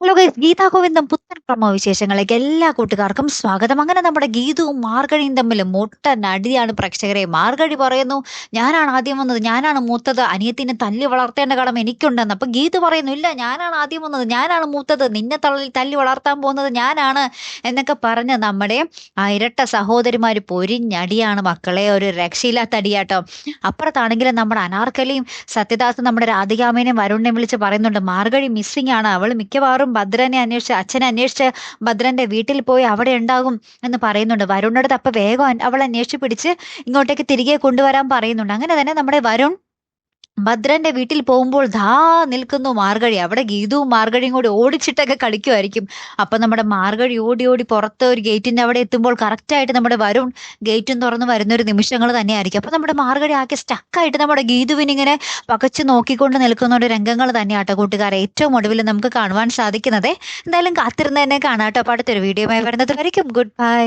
Hello guys, Gita ഗോവിന്ദം പുത്തൻ promo വിശേഷങ്ങളിലേക്ക് എല്ലാ കൂട്ടുകാർക്കും സ്വാഗതം. അങ്ങനെ നമ്മുടെ ഗീതവും മാർഗഴിയും തമ്മിൽ മുട്ടൻ അടിയാണ് പ്രേക്ഷകരെ. മാർഗഴി പറയുന്നു, ഞാനാണ് ആദ്യം വന്നത്, ഞാനാണ് മൂത്തത്, അനിയത്തിനെ തല്ലി വളർത്തേണ്ട കടമ എനിക്കുണ്ടെന്ന്. അപ്പൊ ഗീത പറയുന്നു, ഇല്ല, ഞാനാണ് ആദ്യം വന്നത്, ഞാനാണ് മൂത്തത്, നിന്നെ തല്ലി വളർത്താൻ പോകുന്നത് ഞാനാണ് എന്നൊക്കെ പറഞ്ഞ് നമ്മുടെ ആ ഇരട്ട സഹോദരിമാര് പൊരിഞ്ഞടിയാണ് മക്കളെ. ഒരു രക്ഷയില്ലാത്ത അടിയാട്ടോ. അപ്പുറത്താണെങ്കിലും നമ്മുടെ അനാർക്കലിയും സത്യദാസും നമ്മുടെ രാധികാമേനെയും വരുണിനെ വിളിച്ച് പറയുന്നുണ്ട്, മാർഗഴി മിസ്സിംഗ് ആണ്, അവൾ മിക്കവാറും ഭദ്രനെ അന്വേഷിച്ച്, അച്ഛനെ അന്വേഷിച്ച് ഭദ്രന്റെ വീട്ടിൽ പോയി അവിടെ ഉണ്ടാകും എന്ന് പറയുന്നുണ്ട്. വരുണിനടുത്ത് അപ്പൊ വേഗം അവളെ അന്വേഷിച്ച് പിടിച്ച് ഇങ്ങോട്ടേക്ക് തിരികെ കൊണ്ടുവരാൻ പറയുന്നുണ്ട്. അങ്ങനെ തന്നെ നമ്മുടെ വരുൺ ഭദ്രന്റെ വീട്ടിൽ പോകുമ്പോൾ ധാ നിൽക്കുന്നു മാർഗഴി. അവിടെ ഗീതവും മാർഗഴിയും കൂടി ഓടിച്ചിട്ടൊക്കെ കളിക്കുമായിരിക്കും. അപ്പൊ നമ്മുടെ മാർഗഴി ഓടി ഓടി പുറത്ത് ഒരു ഗേറ്റിന്റെ അവിടെ എത്തുമ്പോൾ കറക്റ്റായിട്ട് നമ്മുടെ വരുൺ ഗേറ്റും തുറന്ന് വരുന്ന ഒരു നിമിഷങ്ങൾ തന്നെയായിരിക്കും. അപ്പൊ നമ്മുടെ മാർഗഴി ആകെ സ്റ്റക്കായിട്ട് നമ്മുടെ ഗീതുവിനിങ്ങനെ പകച്ചു നോക്കിക്കൊണ്ട് നിൽക്കുന്ന ഒരു രംഗങ്ങൾ തന്നെയാട്ടോ കൂട്ടുകാരെ ഏറ്റവും ഒടുവിൽ നമുക്ക് കാണുവാൻ സാധിക്കുന്നത്. എന്തായാലും കാത്തിരുന്ന് തന്നെ കാണാട്ടോ. അപ്പൊ അടുത്തൊരു വീഡിയോയുമായി വരുന്നത് വരയ്ക്കും ഗുഡ് ബൈ.